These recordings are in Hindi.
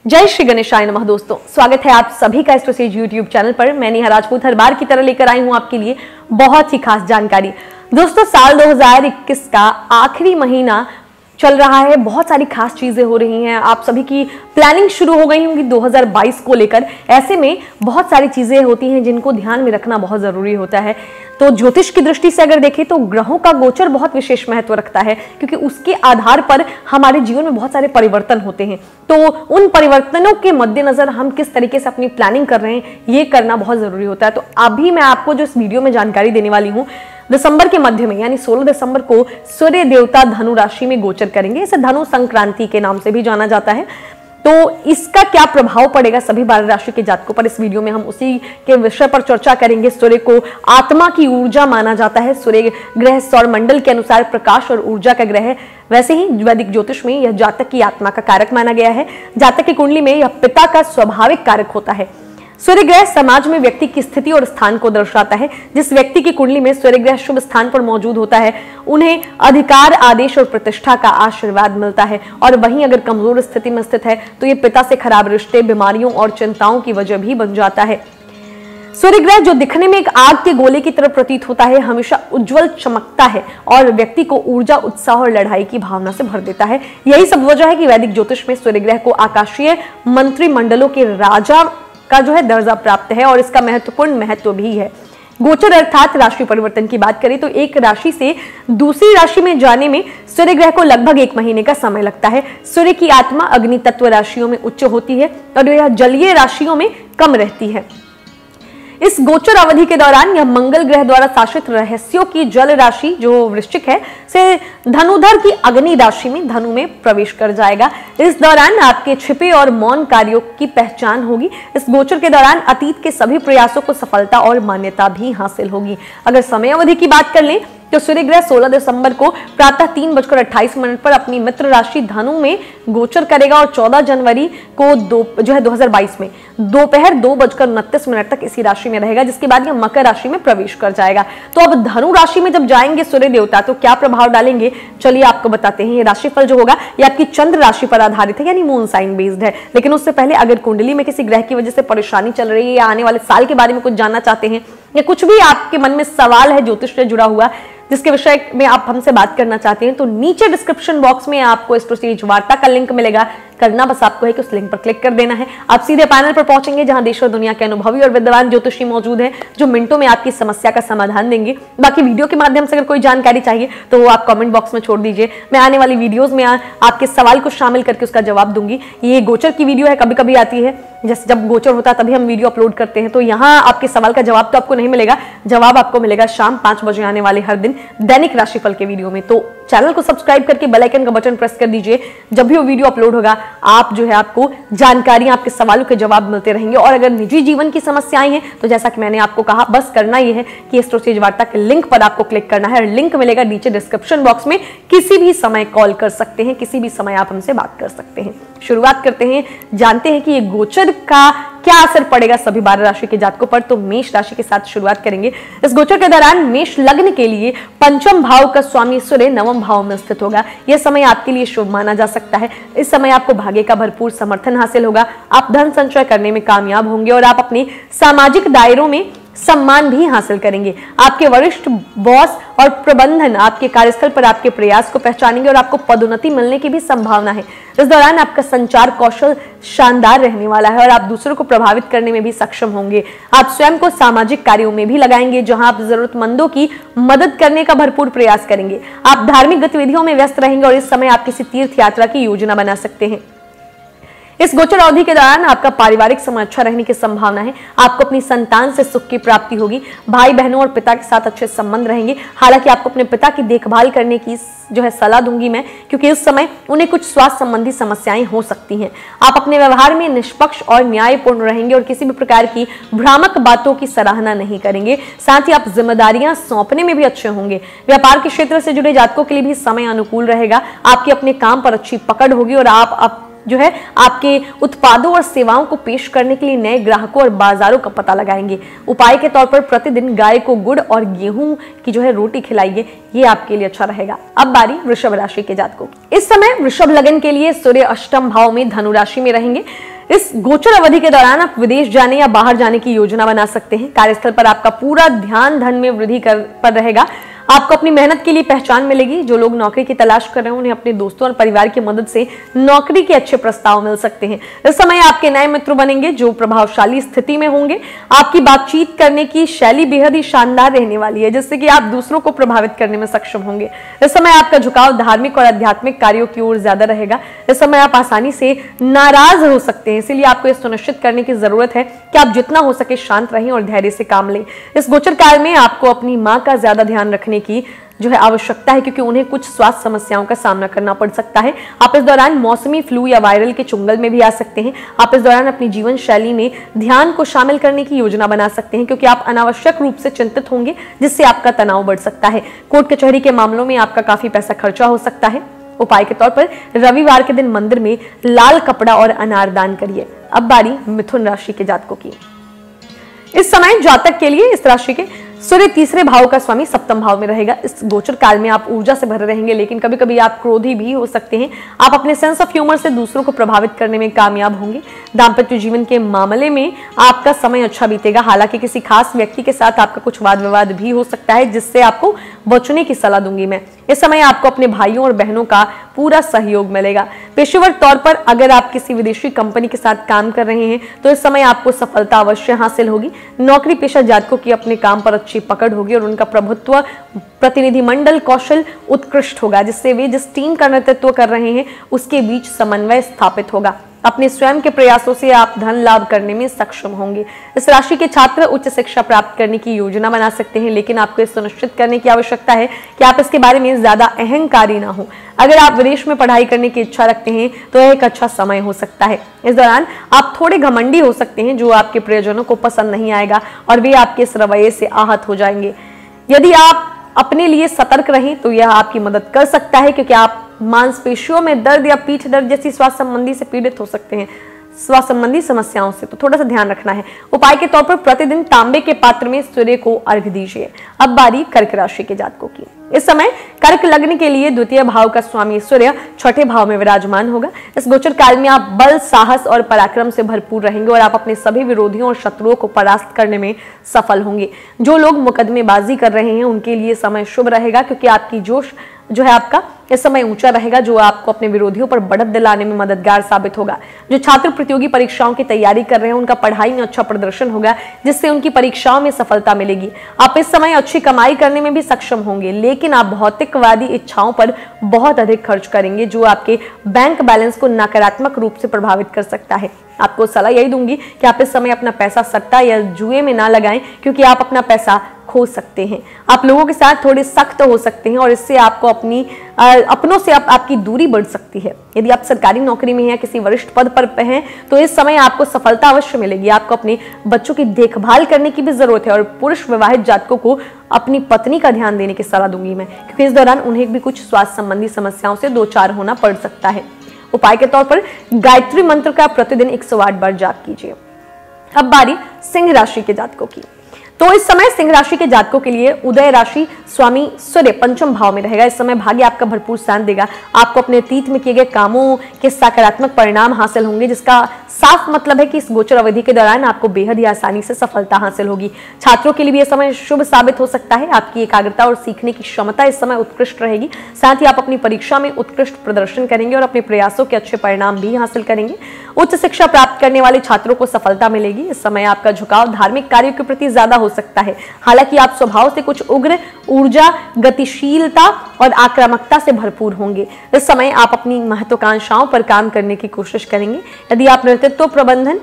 जय श्री गणेशाय नमः। दोस्तों, स्वागत है आप सभी का एस्ट्रोसेज यूट्यूब चैनल पर। मैं नेहा राजपूत हर बार की तरह लेकर आई हूं आपके लिए बहुत ही खास जानकारी। दोस्तों, साल 2021 का आखिरी महीना चल रहा है, बहुत सारी खास चीजें हो रही हैं, आप सभी की प्लानिंग शुरू हो गई होंगी 2022 को लेकर। ऐसे में बहुत सारी चीजें होती हैं जिनको ध्यान में रखना बहुत जरूरी होता है। तो ज्योतिष की दृष्टि से अगर देखें तो ग्रहों का गोचर बहुत विशेष महत्व रखता है, क्योंकि उसके आधार पर हमारे जीवन में बहुत सारे परिवर्तन होते हैं। तो उन परिवर्तनों के मद्देनजर हम किस तरीके से अपनी प्लानिंग कर रहे हैं, ये करना बहुत जरूरी होता है। तो अभी मैं आपको जो इस वीडियो में जानकारी देने वाली हूँ, दिसंबर के मध्य में यानी 16 दिसंबर को सूर्य देवता धनु राशि में गोचर करेंगे। इसे धनु संक्रांति के नाम से भी जाना जाता है। तो इसका क्या प्रभाव पड़ेगा सभी 12 राशि के जातकों पर, इस वीडियो में हम उसी के विषय पर चर्चा करेंगे। सूर्य को आत्मा की ऊर्जा माना जाता है। सूर्य ग्रह सौर मंडल के अनुसार प्रकाश और ऊर्जा का ग्रह है। वैसे ही वैदिक ज्योतिष में यह जातक की आत्मा का कारक माना गया है। जातक की कुंडली में यह पिता का स्वाभाविक कारक होता है। सूर्य ग्रह समाज में व्यक्ति की स्थिति और स्थान को दर्शाता है। जिस व्यक्ति की कुंडली में सूर्य ग्रह शुभ स्थान पर मौजूद होता है, उन्हें अधिकार, आदेश और प्रतिष्ठा का आशीर्वाद मिलता है। और वहीं अगर कमजोर स्थिति में स्थित है तो ये पिता से खराब रिश्ते, बीमारियों और चिंताओं की वजह भी बन जाता है। सूर्य ग्रह जो दिखने में एक आग के गोले की तरह प्रतीत होता है, हमेशा उज्जवल चमकता है और व्यक्ति को ऊर्जा, उत्साह और लड़ाई की भावना से भर देता है। यही सब वजह है कि वैदिक ज्योतिष में सूर्य ग्रह को आकाशीय मंत्रिमंडलों के राजा का जो है दर्जा प्राप्त है और इसका महत्वपूर्ण महत्व भी है। गोचर अर्थात राशि परिवर्तन की बात करें तो एक राशि से दूसरी राशि में जाने में सूर्य ग्रह को लगभग 1 महीने का समय लगता है। सूर्य की आत्मा अग्नि तत्व राशियों में उच्च होती है और यह जलीय राशियों में कम रहती है। इस गोचर अवधि के दौरान यह मंगल ग्रह द्वारा शासित रहस्यों की जल राशि जो वृश्चिक है से धनुधर की अग्नि राशि में धनु में प्रवेश कर जाएगा। इस दौरान आपके छिपे और मौन कार्यों की पहचान होगी। इस गोचर के दौरान अतीत के सभी प्रयासों को सफलता और मान्यता भी हासिल होगी। अगर समय अवधि की बात कर लें तो सूर्य ग्रह 16 दिसंबर को प्रातः 3:28 पर अपनी मित्र राशि धनु में गोचर करेगा और 14 जनवरी को 2022 में दोपहर 2:29 तक इसी राशि में रहेगा, जिसके बाद यह मकर राशि में प्रवेश कर जाएगा। तो अब धनु राशि में जब जाएंगे सूर्य देवता तो क्या प्रभाव डालेंगे, चलिए आपको बताते हैं। ये राशिफल जो होगा ये आपकी चंद्र राशि पर आधारित है, यानी मून साइन बेस्ड है। लेकिन उससे पहले अगर कुंडली में किसी ग्रह की वजह से परेशानी चल रही है या आने वाले साल के बारे में कुछ जानना चाहते हैं या कुछ भी आपके मन में सवाल है ज्योतिष से जुड़ा हुआ जिसके विषय में आप हमसे बात करना चाहते हैं, तो नीचे डिस्क्रिप्शन बॉक्स में आपको एस्ट्रोसेज वार्ता का लिंक मिलेगा। करना बस आपको है कि उस लिंक पर क्लिक कर देना है। आप सीधे पैनल पर पहुंचेंगे जहां देश और दुनिया के अनुभवी और विद्वान ज्योतिषी मौजूद हैं जो मिनटों में आपकी समस्या का समाधान देंगे। बाकी वीडियो के माध्यम से अगर कोई जानकारी चाहिए तो वो आप कमेंट बॉक्स में छोड़ दीजिए। मैं आने वाली वीडियोज में आपके सवाल को शामिल करके उसका जवाब दूंगी। ये गोचर की वीडियो है, कभी कभी आती है, जैसे जब गोचर होता है तभी हम वीडियो अपलोड करते हैं। तो यहाँ आपके सवाल का जवाब तो आपको नहीं मिलेगा, जवाब आपको मिलेगा शाम 5 बजे आने वाले हर दिन दैनिक राशिफल के वीडियो में। तो चैनल को सब्सक्राइब करके बेल आइकन का बटन प्रेस कर दीजिए। जब भी वो वीडियो अपलोड होगा आप जो है आपको जानकारियां, आपके सवालों के जवाब मिलते रहेंगे। और अगर निजी जीवन की समस्याएं हैं तो जैसा कि मैंने आपको कहा, बस करना यह है कि एस्ट्रोसेज वार्ता के लिंक पर आपको क्लिक करना है। लिंक मिलेगा नीचे डिस्क्रिप्शन बॉक्स में। किसी भी समय कॉल कर सकते हैं, किसी भी समय आप हमसे बात कर सकते हैं। शुरुआत करते हैं, जानते हैं कि ये गोचर का क्या असर पड़ेगा सभी 12 राशि के जातकों पर। तो मेष राशि के साथ शुरुआत करेंगे। इस गोचर के दौरान मेष लग्न के लिए पंचम भाव का स्वामी सूर्य नवम भाव में स्थित होगा। यह समय आपके लिए शुभ माना जा सकता है। इस समय आपको भाग्य का भरपूर समर्थन हासिल होगा। आप धन संचय करने में कामयाब होंगे और आप अपने सामाजिक दायरों में सम्मान भी हासिल करेंगे। आपके वरिष्ठ बॉस और प्रबंधन आपके कार्यस्थल पर आपके प्रयास को पहचानेंगे और आपको पदोन्नति मिलने की भी संभावना है। इस दौरान आपका संचार कौशल शानदार रहने वाला है और आप दूसरों को प्रभावित करने में भी सक्षम होंगे। आप स्वयं को सामाजिक कार्यों में भी लगाएंगे जहां आप जरूरतमंदों की मदद करने का भरपूर प्रयास करेंगे। आप धार्मिक गतिविधियों में व्यस्त रहेंगे और इस समय आप किसी तीर्थ यात्रा की योजना बना सकते हैं। इस गोचर अवधि के दौरान आपका पारिवारिक समय अच्छा रहने की संभावना है। आपको अपनी संतान से सुख की प्राप्ति होगी। भाई बहनों और पिता के साथ अच्छे संबंध रहेंगे। हालांकि आपको अपने पिता की देखभाल करने की जो है सलाह दूंगी मैं, क्योंकि इस समय उन्हें कुछ स्वास्थ्य संबंधी समस्याएं हो सकती हैं। आप अपने व्यवहार में निष्पक्ष और न्यायपूर्ण रहेंगे और किसी भी प्रकार की भ्रामक बातों की सराहना नहीं करेंगे। साथ ही आप जिम्मेदारियां सौंपने में भी अच्छे होंगे। व्यापार के क्षेत्र से जुड़े जातकों के लिए भी समय अनुकूल रहेगा। आपके अपने काम पर अच्छी पकड़ होगी और आप जो है आपके उत्पादों और सेवाओं को पेश करने के लिए नए ग्राहकों और बाजारों का पता लगाएंगे। उपाय के तौर पर प्रतिदिन गाय को गुड़ और गेहूं की जो है रोटी खिलाइए, ये आपके लिए अच्छा रहेगा। अब बारी वृषभ राशि के जातकों की। इस समय वृषभ लगन के लिए सूर्य अष्टम भाव में धनु राशि में रहेंगे। इस गोचर अवधि के दौरान आप विदेश जाने या बाहर जाने की योजना बना सकते हैं। कार्यस्थल पर आपका पूरा ध्यान धन में वृद्धि पर रहेगा। आपको अपनी मेहनत के लिए पहचान मिलेगी। जो लोग नौकरी की तलाश कर रहे हैं उन्हें अपने दोस्तों और परिवार की मदद से नौकरी के अच्छे प्रस्ताव मिल सकते हैं। इस समय आपके नए मित्र बनेंगे जो प्रभावशाली स्थिति में होंगे। आपकी बातचीत करने की शैली बेहद ही शानदार रहने वाली है, जिससे कि आप दूसरों को प्रभावित करने में सक्षम होंगे। इस समय आपका झुकाव धार्मिक और आध्यात्मिक कार्यों की ओर ज्यादा रहेगा। इस समय आप आसानी से नाराज हो सकते हैं, इसलिए आपको यह सुनिश्चित करने की जरूरत है कि आप जितना हो सके शांत रहें और धैर्य से काम लें। इस गोचर काल में आपको अपनी मां का ज्यादा ध्यान रखने की जो है आवश्यकता है, क्योंकि उन्हें कुछ स्वास्थ्य समस्याओं का सामना करना पड़ सकता है। आप इस दौरान मौसमी फ्लू या वायरल के चुंगल में भी आ सकते हैं। आप इस दौरान अपनी जीवन शैली में ध्यान को शामिल करने की योजना बना सकते हैं, क्योंकि आप अनावश्यक रूप से चिंतित होंगे, जिससे आपका तनाव बढ़ सकता है। कोर्ट कचहरी के मामलों में आपका काफी पैसा खर्चा हो सकता है। उपाय के तौर पर रविवार के दिन मंदिर में लाल कपड़ा और अनार दान करिए। अब बारी मिथुन राशि के जातकों की। इस समय जातक के लिए इस राशि के सूर्य तीसरे भाव का स्वामी सप्तम भाव में रहेगा। इस गोचर काल में आप ऊर्जा से भरे रहेंगे, लेकिन कभी कभी आप क्रोधी भी हो सकते हैं। आप अपने सेंस ऑफ ह्यूमर से दूसरों को प्रभावित करने में कामयाब होंगे। दाम्पत्य जीवन के मामले में आपका समय अच्छा बीतेगा। हालांकि किसी खास व्यक्ति के साथ आपका कुछ वाद विवाद भी हो सकता है, जिससे आपको बचने की सलाह दूंगी मैं। इस समय आपको अपने भाइयों और बहनों का पूरा सहयोग मिलेगा। पेशेवर तौर पर अगर आप किसी विदेशी कंपनी के साथ काम कर रहे हैं तो इस समय आपको सफलता अवश्य हासिल होगी। नौकरी पेशा जातकों की अपने काम पर अच्छी पकड़ होगी और उनका प्रभुत्व प्रतिनिधिमंडल कौशल उत्कृष्ट होगा, जिससे वे जिस टीम का नेतृत्व कर रहे हैं उसके बीच समन्वय स्थापित होगा। अपने स्वयं के प्रयासों से आप धन लाभ करने में सक्षम होंगे। इस राशि के छात्र उच्च शिक्षा प्राप्त करने की योजना बना सकते हैं, लेकिन आपको यह सुनिश्चित करने की आवश्यकता है कि आप इसके बारे में ज्यादा अहंकारी ना हो। अगर आप विदेश में पढ़ाई करने की इच्छा रखते हैं तो यह एक अच्छा समय हो सकता है। इस दौरान आप थोड़े घमंडी हो सकते हैं, जो आपके प्रियजनों को पसंद नहीं आएगा और वे आपके इस रवैये से आहत हो जाएंगे। यदि आप अपने लिए सतर्क रहें तो यह आपकी मदद कर सकता है, क्योंकि आप मांसपेशियों में दर्द या पीठ दर्द जैसी स्वास्थ्य संबंधी से पीड़ित हो सकते हैं, स्वास्थ्य संबंधी समस्याओं से, तो थोड़ा सा ध्यान रखना है। उपाय के तौर पर प्रतिदिन तांबे के पात्र में सूर्य को अर्घ्य दीजिए। अब बारी कर्क राशि के जातकों की। इस समय कर्क लग्न के लिए द्वितीय भाव का स्वामी सूर्य छठे भाव में विराजमान होगा। इस गोचर काल में आप बल, साहस और पराक्रम से भरपूर रहेंगे और आप अपने सभी विरोधियों और शत्रुओं को परास्त करने में सफल होंगे। जो लोग मुकदमेबाजी कर रहे हैं उनके लिए समय शुभ रहेगा, क्योंकि आपकी जोश जो है आपका इस समय ऊंचा रहेगा, जो आपको अपने विरोधियों पर बढ़त दिलाने में मददगार साबित होगा। जो छात्र प्रतियोगी परीक्षाओं की तैयारी कर रहे हैं उनका पढ़ाई में अच्छा प्रदर्शन होगा, जिससे उनकी परीक्षाओं में सफलता मिलेगी। आप इस समय अच्छी कमाई करने में भी सक्षम होंगे, लेकिन आप भौतिकवादी इच्छाओं पर बहुत अधिक खर्च करेंगे, जो आपके बैंक बैलेंस को नकारात्मक रूप से प्रभावित कर सकता है। आपको सलाह यही दूंगी कि आप इस समय अपना पैसा सट्टा या जुए में ना लगाएं, क्योंकि आप अपना पैसा खो सकते हैं। आप लोगों के साथ थोड़े सख्त हो सकते हैं और इससे आपको अपनों से आपकी दूरी बढ़ सकती है। यदि आप सरकारी नौकरी में हैं या किसी वरिष्ठ पद पर हैं तो इस समय आपको सफलता अवश्य मिलेगी। आपको अपने बच्चों की देखभाल करने की भी जरूरत है और पुरुष विवाहित जातकों को अपनी पत्नी का ध्यान देने की सलाह दूंगी मैं, क्योंकि इस दौरान उन्हें भी कुछ स्वास्थ्य संबंधी समस्याओं से दो चार होना पड़ सकता है। उपाय के तौर पर गायत्री मंत्र का प्रतिदिन 108 बार जाप कीजिए। अब बारी सिंह राशि के जातकों की। तो इस समय सिंह राशि के जातकों के लिए उदय राशि स्वामी सूर्य पंचम भाव में रहेगा। इस समय भाग्य आपका भरपूर साथ देगा। आपको अपने अतीत में किए गए कामों के सकारात्मक परिणाम हासिल होंगे, जिसका साफ मतलब है कि इस गोचर अवधि के दौरान आपको बेहद ही आसानी से सफलता हासिल होगी। छात्रों के लिए भी यह समय शुभ साबित हो सकता है। आपकी एकाग्रता और सीखने की क्षमता इस समय उत्कृष्ट रहेगी। साथ ही आप अपनी परीक्षा में उत्कृष्ट प्रदर्शन करेंगे और अपने प्रयासों के अच्छे परिणाम भी हासिल करेंगे। उच्च शिक्षा प्राप्त करने वाले छात्रों को सफलता मिलेगी। इस समय आपका झुकाव धार्मिक कार्यों के प्रति ज्यादा हो सकता है। हालांकि आप स्वभाव से कुछ उग्र, ऊर्जा, गतिशीलता और आक्रामकता से भरपूर होंगे। इस समय आप अपनी महत्वाकांक्षाओं पर काम करने की कोशिश करेंगे। यदि आप नेतृत्व, प्रबंधन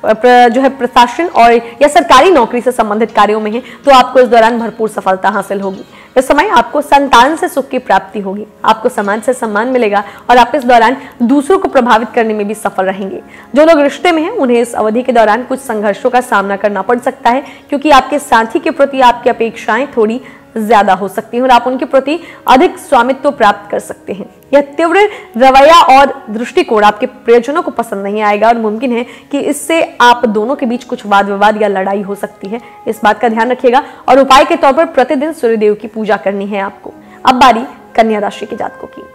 जो है प्रशासन और या सरकारी नौकरी से संबंधित कार्यों में है तो आपको इस दौरान भरपूर सफलता हासिल होगी। इस समय आपको संतान से सुख की प्राप्ति होगी। आपको समाज से सम्मान मिलेगा और आप इस दौरान दूसरों को प्रभावित करने में भी सफल रहेंगे। जो लोग रिश्ते में हैं उन्हें इस अवधि के दौरान कुछ संघर्षों का सामना करना पड़ सकता है, क्योंकि आपके साथी के प्रति आपकी अपेक्षाएं थोड़ी ज्यादा हो सकती है और आप उनके प्रति अधिक स्वामित्व प्राप्त कर सकते हैं। यह तीव्र रवैया और दृष्टिकोण आपके प्रियजनों को पसंद नहीं आएगा और मुमकिन है कि इससे आप दोनों के बीच कुछ वाद विवाद या लड़ाई हो सकती है। इस बात का ध्यान रखिएगा और उपाय के तौर पर प्रतिदिन सूर्यदेव की पूजा करनी है आपको। अब बारी कन्या राशि के जातकों की।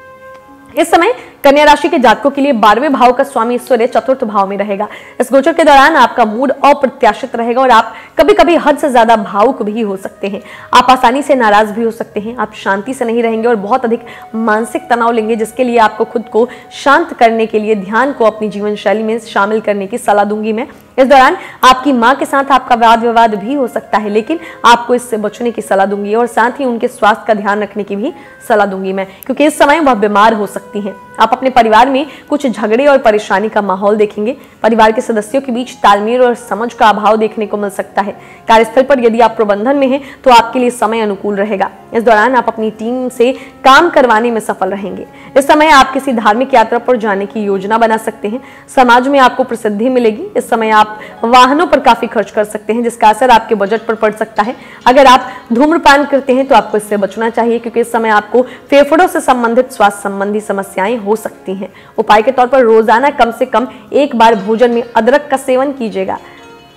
इस समय कन्या राशि के जातकों के लिए 12वें भाव का स्वामी सूर्य चतुर्थ भाव में रहेगा। इस गोचर के दौरान आपका मूड अप्रत्याशित रहेगा और आप कभी कभी हद से ज्यादा भावुक भी हो सकते हैं। आप आसानी से नाराज भी हो सकते हैं। आप शांति से नहीं रहेंगे और बहुत अधिक मानसिक तनाव लेंगे, जिसके लिए आपको खुद को शांत करने के लिए ध्यान को अपनी जीवन शैली में शामिल करने की सलाह दूंगी मैं। इस दौरान आपकी मां के साथ आपका वाद विवाद भी हो सकता है, लेकिन आपको इससे बचने की सलाह दूंगी और साथ ही उनके स्वास्थ्य का ध्यान रखने की भी सलाह दूंगी मैं, क्योंकि इस समय वह बीमार हो सकती हैं। आप अपने परिवार में कुछ झगड़े और परेशानी का माहौल देखेंगे। परिवार के सदस्यों के बीच तालमेल और समझ का अभाव देखने को मिल सकता है। कार्यस्थल पर यदि आप प्रबंधन में हैं तो आपके लिए समय अनुकूल रहेगा। इस दौरान आप अपनी टीम से काम करवाने में सफल रहेंगे। इस समय आप किसी धार्मिक यात्रा पर जाने की योजना बना सकते हैं। समाज में आपको प्रसिद्धि मिलेगी। इस समय आप वाहनों पर काफी खर्च कर सकते हैं, जिसका असर आपके बजट पर पड़ सकता है। अगर आप धूम्रपान करते हैं तो आपको इससे बचना चाहिए, क्योंकि इस समय आपको फेफड़ों से संबंधित स्वास्थ्य संबंधी समस्याएं हो सकती हैं। उपाय के तौर पर रोजाना कम से कम एक बार भोजन में अदरक का सेवन कीजिएगा।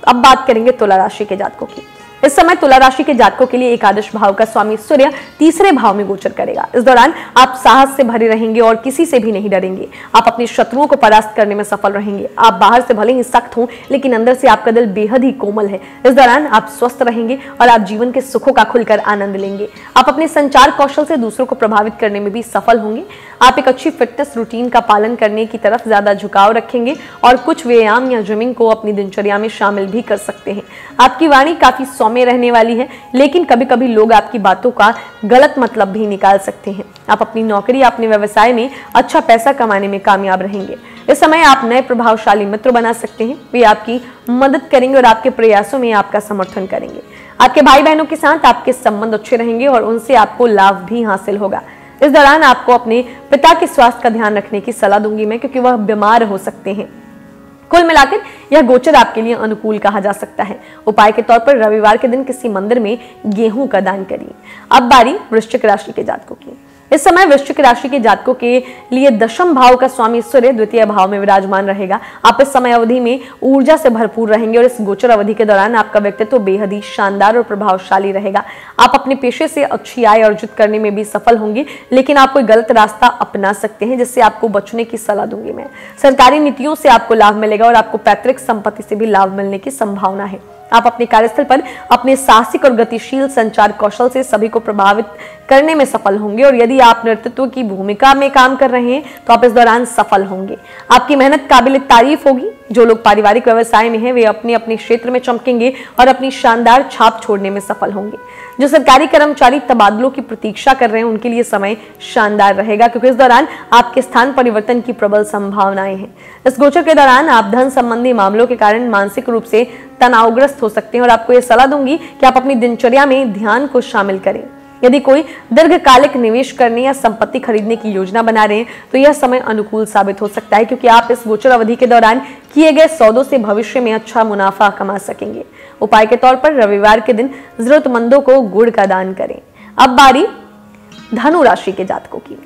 अब बात करेंगे तुला राशि के जातकों की। इस समय तुला राशि के जातकों के लिए एकादश भाव का स्वामी सूर्य तीसरे भाव में गोचर करेगा। इस दौरान आप साहस से भरे रहेंगे और किसी से भी नहीं डरेंगे। आप अपने शत्रुओं को परास्त करने में सफल रहेंगे। आप बाहर से भले ही सख्त हों, लेकिन अंदर से आपका दिल बेहद ही कोमल है। इस दौरान आप स्वस्थ रहेंगे और आप जीवन के सुखों का खुलकर आनंद लेंगे। आप अपने संचार कौशल से दूसरों को प्रभावित करने में भी सफल होंगे। आप एक अच्छी फिटनेस रूटीन का पालन करने की तरफ ज्यादा झुकाव रखेंगे और कुछ व्यायाम या जिमिंग को अपनी दिनचर्या में शामिल भी कर सकते हैं। आपकी वाणी काफी सौम्य रहने वाली है, लेकिन कभी कभी लोग आपकी बातों का गलत मतलब भी निकाल सकते हैं। आप अपनी नौकरी या अपने व्यवसाय में अच्छा पैसा कमाने में कामयाब रहेंगे। इस समय आप नए प्रभावशाली मित्र बना सकते हैं। वे आपकी मदद करेंगे और आपके प्रयासों में आपका समर्थन करेंगे। आपके भाई बहनों के साथ आपके संबंध अच्छे रहेंगे और उनसे आपको लाभ भी हासिल होगा। इस दौरान आपको अपने पिता के स्वास्थ्य का ध्यान रखने की सलाह दूंगी मैं, क्योंकि वह बीमार हो सकते हैं। कुल मिलाकर यह गोचर आपके लिए अनुकूल कहा जा सकता है। उपाय के तौर पर रविवार के दिन किसी मंदिर में गेहूं का दान करिए। अब बारी वृश्चिक राशि के जातकों की। इस समय वृश्चिक राशि के जातकों के लिए दशम भाव का स्वामी सूर्य द्वितीय भाव में विराजमान रहेगा। आप इस समय अवधि में ऊर्जा से भरपूर रहेंगे और इस गोचर अवधि के दौरान आपका व्यक्तित्व बेहद ही शानदार और प्रभावशाली रहेगा। आप अपने पेशे से अच्छी आय अर्जित करने में भी सफल होंगे, लेकिन आप कोई गलत रास्ता अपना सकते हैं, जिससे आपको बचने की सलाह दूंगी मैं। सरकारी नीतियों से आपको लाभ मिलेगा और आपको पैतृक संपत्ति से भी लाभ मिलने की संभावना है। आप अपने कार्यस्थल पर अपने साहसिक और गतिशील संचार कौशल से सभी को प्रभावित करने में सफल होंगे और यदि आप नेतृत्व की भूमिका में काम कर रहे हैं तो आप इस दौरान सफल होंगे। आपकी मेहनत काबिल तारीफ होगी। जो लोग पारिवारिक व्यवसाय में हैं वे अपने अपने क्षेत्र में चमकेंगे और अपनी शानदार छाप छोड़ने में सफल होंगे। जो सरकारी कर्मचारी तबादलों की प्रतीक्षा कर रहे हैं उनके लिए समय शानदार रहेगा, क्योंकि इस दौरान आपके स्थान परिवर्तन की प्रबल संभावनाएं हैं। इस गोचर के दौरान आप धन संबंधी मामलों के कारण मानसिक रूप से तनावग्रस्त हो सकते हैं और आपको यह सलाह दूंगी कि आप अपनी दिनचर्या में ध्यान को शामिल करें। यदि कोई दीर्घकालिक निवेश करने या संपत्ति खरीदने की योजना बना रहे हैं तो यह समय अनुकूल साबित हो सकता है, क्योंकि आप इस गोचर अवधि के दौरान किए गए सौदों से भविष्य में अच्छा मुनाफा कमा सकेंगे। उपाय के तौर पर रविवार के दिन जरूरतमंदों को गुड़ का दान करें। अब बारी धनु राशि के जातकों की।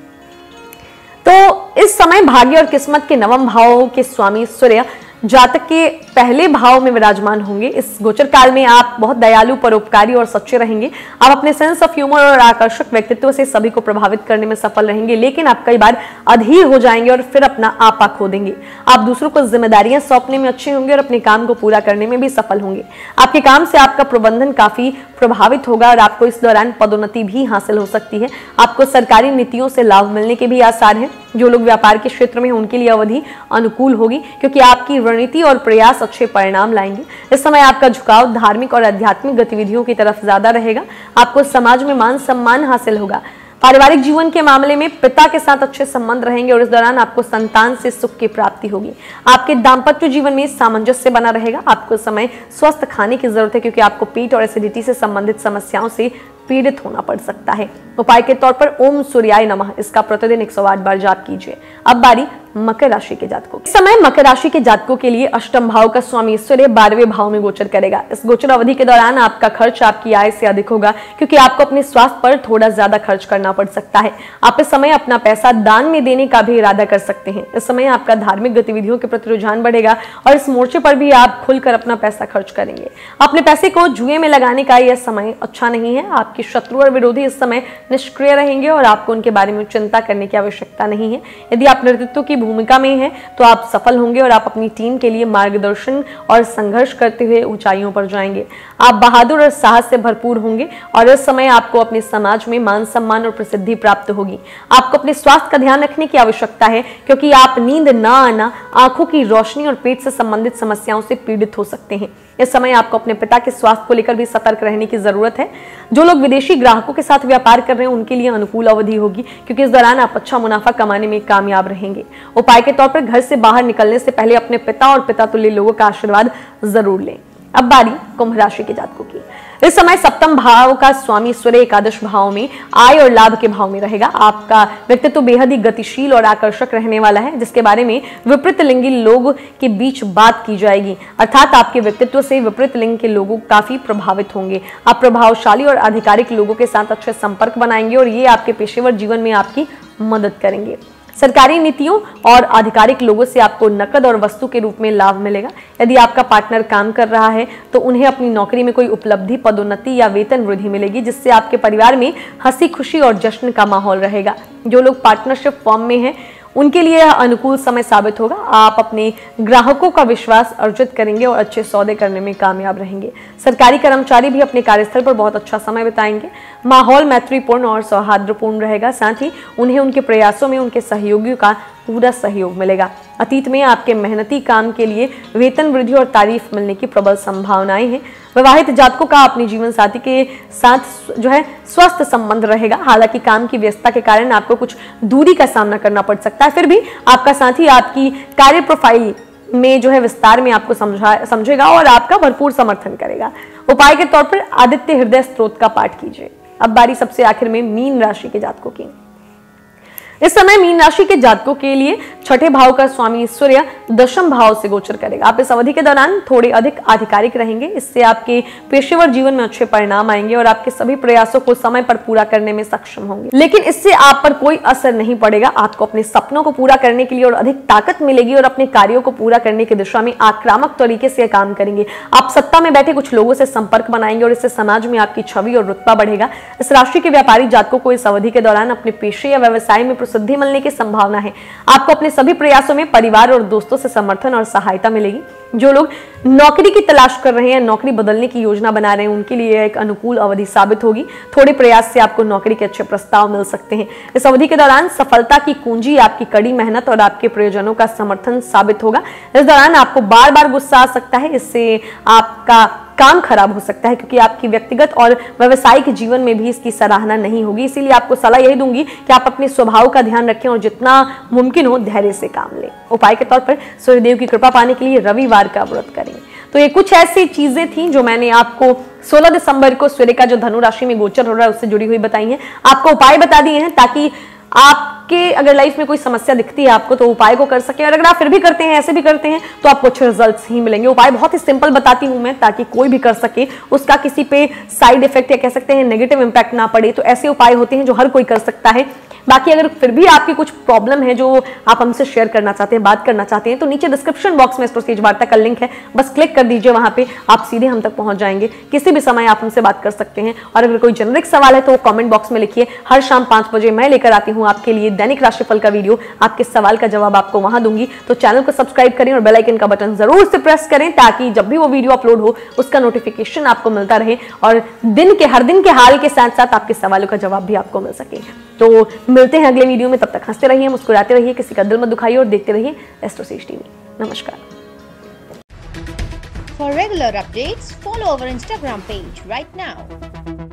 तो इस समय भाग्य और किस्मत के नवम भाव के स्वामी सूर्य जातक के पहले भाव में विराजमान होंगे। इस गोचर काल में आप बहुत दयालु, परोपकारी और सच्चे रहेंगे। आप अपने सेंस ऑफ ह्यूमर और आकर्षक व्यक्तित्व से सभी को प्रभावित करने में सफल रहेंगे, लेकिन आप कई बार अधीर हो जाएंगे और फिर अपना आपा खो देंगे। आप दूसरों को जिम्मेदारियां सौंपने में अच्छे होंगे और अपने काम को पूरा करने में भी सफल होंगे। आपके काम से आपका प्रबंधन काफी प्रभावित होगा और आपको इस दौरान पदोन्नति भी हासिल हो सकती है। आपको सरकारी नीतियों से लाभ मिलने के भी आसार हैं। जो लोग व्यापार के क्षेत्र में हैं उनके लिए अवधि अनुकूल होगी, क्योंकि आपकी रणनीति और प्रयास अच्छे परिणाम लाएंगे। इस समय आपका झुकाव धार्मिक और आध्यात्मिक गतिविधियों की तरफ ज्यादा रहेगा। आपको समाज में मान सम्मान हासिल होगा। पारिवारिक जीवन के मामले में पिता के साथ अच्छे संबंध रहेंगे और इस दौरान आपको संतान से सुख की प्राप्ति होगी। आपके दाम्पत्य जीवन में सामंजस्य बना रहेगा। आपको इस समय स्वस्थ खाने की जरूरत है, क्योंकि आपको पेट और एसिडिटी से संबंधित समस्याओं से पीड़ित होना पड़ सकता है। उपाय के तौर पर ओम सूर्याय नमः इसका प्रतिदिन 108 बार जाप कीजिए। अब बारी मकर राशि के जातकों की। इस समय मकर राशि के जातकों के लिए अष्टम भाव का स्वामी सूर्य 12वें भाव में गोचर करेगा। इस गोचर अवधि के दौरान आपका खर्च आपकी आय से अधिक होगा, क्योंकि आपको अपने स्वास्थ्य पर थोड़ा ज्यादा खर्च करना पड़ सकता है। आप इस समय अपना पैसा दान में देने का भी इरादा कर सकते हैं। इस समय आपका धार्मिक गतिविधियों के प्रति रुझान बढ़ेगा और इस मोर्चे पर भी आप खुलकर अपना पैसा खर्च करेंगे। अपने पैसे को जुए में लगाने का यह समय अच्छा नहीं है। आपके शत्रु और विरोधी इस समय निष्क्रिय रहेंगे और आपको उनके बारे में चिंता करने की आवश्यकता नहीं है। यदि आप नेतृत्व की भूमिका में हैं तो आप सफल होंगे और आप अपनी टीम के लिए मार्गदर्शन और संघर्ष करते हुए ऊंचाइयों पर जाएंगे। आप बहादुर और साहस से भरपूर होंगे और इस समय आपको अपने समाज में मान सम्मान और प्रसिद्धि प्राप्त होगी। आपको अपने स्वास्थ्य का ध्यान रखने की आवश्यकता है, क्योंकि आप नींद न आना, आंखों की रोशनी और पेट से संबंधित समस्याओं से पीड़ित हो सकते हैं। इस समय आपको अपने पिता के स्वास्थ्य को लेकर भी सतर्क रहने की जरूरत है। जो लोग विदेशी ग्राहकों के साथ व्यापार कर रहे हैं उनके लिए अनुकूल अवधि होगी, क्योंकि इस दौरान आप अच्छा मुनाफा कमाने में कामयाब रहेंगे। उपाय के तौर पर घर से बाहर निकलने से पहले अपने पिता और पिता तुल्य लोगों का आशीर्वाद जरूर लें। अब बारी कुंभ राशि के जातकों की। इस समय सप्तम भाव का स्वामी सूर्य एकादश भाव में आय और लाभ के भाव में रहेगा। आपका व्यक्तित्व बेहद ही गतिशील और आकर्षक रहने वाला है, जिसके बारे में विपरीत लिंगी लोग के बीच बात की जाएगी। अर्थात आपके व्यक्तित्व से विपरीत लिंग के लोग काफी प्रभावित होंगे। आप प्रभावशाली और आधिकारिक लोगों के साथ अच्छे संपर्क बनाएंगे और ये आपके पेशेवर जीवन में आपकी मदद करेंगे। सरकारी नीतियों और आधिकारिक लोगों से आपको नकद और वस्तु के रूप में लाभ मिलेगा। यदि आपका पार्टनर काम कर रहा है तो उन्हें अपनी नौकरी में कोई उपलब्धि, पदोन्नति या वेतन वृद्धि मिलेगी, जिससे आपके परिवार में हंसी खुशी और जश्न का माहौल रहेगा। जो लोग पार्टनरशिप फॉर्म में हैं उनके लिए यह अनुकूल समय साबित होगा। आप अपने ग्राहकों का विश्वास अर्जित करेंगे और अच्छे सौदे करने में कामयाब रहेंगे। सरकारी कर्मचारी भी अपने कार्यस्थल पर बहुत अच्छा समय बिताएंगे। माहौल मैत्रीपूर्ण और सौहार्दपूर्ण रहेगा। साथ ही उन्हें उनके प्रयासों में उनके सहयोगियों का पूरा सहयोग मिलेगा। अतीत में आपके मेहनती काम के लिए वेतन वृद्धि और तारीफ मिलने की प्रबल संभावनाएं हैं। विवाहित जातकों का अपने जीवन साथी के साथ जो है स्वस्थ संबंध रहेगा। हालांकि काम की व्यस्तता के कारण आपको कुछ दूरी का सामना करना पड़ सकता है, फिर भी आपका साथी आपकी कार्य प्रोफाइल में जो है विस्तार में आपको समझेगा और आपका भरपूर समर्थन करेगा। उपाय के तौर पर आदित्य हृदय स्तोत्र का पाठ कीजिए। अब बारी सबसे आखिर में मीन राशि के जातकों की। इस समय मीन राशि के जातकों के लिए छठे भाव का स्वामी सूर्य दशम भाव से गोचर करेगा। आप इस अवधि के दौरान थोड़े अधिक आधिकारिक रहेंगे। इससे आपके पेशेवर जीवन में अच्छे परिणाम आएंगे और आपके सभी प्रयासों को समय पर पूरा करने में सक्षम होंगे। लेकिन इससे आप पर कोई असर नहीं पड़ेगा। आपको अपने सपनों को पूरा करने के लिए और अधिक ताकत मिलेगी और अपने कार्यों को पूरा करने की दिशा में आक्रामक तरीके से काम करेंगे। आप सत्ता में बैठे कुछ लोगों से संपर्क बनाएंगे और इससे समाज में आपकी छवि और रुतबा बढ़ेगा। इस राशि के व्यापारी जातकों को इस अवधि के दौरान अपने पेशे या व्यवसाय में प्रसिद्धि मिलने की संभावना है। आपको अपने सभी प्रयासों में परिवार और दोस्तों से समर्थन और सहायता मिलेगी। जो लोग नौकरी की तलाश कर रहे हैं, नौकरी बदलने की योजना बना रहे हैं, उनके लिए एक अनुकूल अवधि साबित होगी। थोड़े प्रयास से आपको नौकरी के अच्छे प्रस्ताव मिल सकते हैं। इस अवधि के दौरान सफलता की कुंजी आपकी कड़ी मेहनत और आपके प्रियजनों का समर्थन साबित होगा। इस दौरान आपको बार बार गुस्सा आ सकता है। इससे आपका काम खराब हो सकता है, क्योंकि आपकी व्यक्तिगत और व्यावसायिक जीवन में भी इसकी सराहना नहीं होगी। इसीलिए आपको सलाह यही दूंगी कि आप अपने स्वभाव का ध्यान रखें और जितना मुमकिन हो धैर्य से काम लें। उपाय के तौर पर सूर्यदेव की कृपा पाने के लिए रविवार का व्रत करें। तो ये कुछ ऐसी चीजें थी जो मैंने आपको 16 दिसंबर को सूर्य का जो धनु राशि में गोचर हो रहा है उससे जुड़ी हुई बताई है। आपको उपाय बता दिए हैं ताकि आपके अगर लाइफ में कोई समस्या दिखती है आपको तो उपाय को कर सके, और अगर आप फिर भी करते हैं, ऐसे भी करते हैं, तो आपको अच्छे रिजल्ट्स ही मिलेंगे। उपाय बहुत ही सिंपल बताती हूं मैं ताकि कोई भी कर सके, उसका किसी पे साइड इफेक्ट या कह सकते हैं नेगेटिव इंपैक्ट ना पड़े। तो ऐसे उपाय होते हैं जो हर कोई कर सकता है। बाकी अगर फिर भी आपकी कुछ प्रॉब्लम है जो आप हमसे शेयर करना चाहते हैं, बात करना चाहते हैं, तो नीचे डिस्क्रिप्शन बॉक्स में एस्ट्रोसेज वार्ता का लिंक है, बस क्लिक कर दीजिए, वहां पे आप सीधे हम तक पहुंच जाएंगे। किसी भी समय आप हमसे बात कर सकते हैं। और अगर कोई जेनरिक सवाल है तो कमेंट बॉक्स में लिखिए। हर शाम 5 बजे मैं लेकर आती हूँ आपके लिए दैनिक राशिफल का वीडियो। आपके सवाल का जवाब आपको वहां दूंगी। तो चैनल को सब्सक्राइब करें और बेल आइकन का बटन जरूर से प्रेस करें ताकि जब भी वो वीडियो अपलोड हो उसका नोटिफिकेशन आपको मिलता रहे और हर दिन के हाल के साथ साथ आपके सवालों का जवाब भी आपको मिल सके। तो मिलते हैं अगले वीडियो में, तब तक हंसते रहिए, मुस्कुराते रहिए, किसी का दिल मत दुखाइए और देखते रहिए एस्ट्रोसेज टीवी। नमस्कार। For regular updates, follow our Instagram page right now.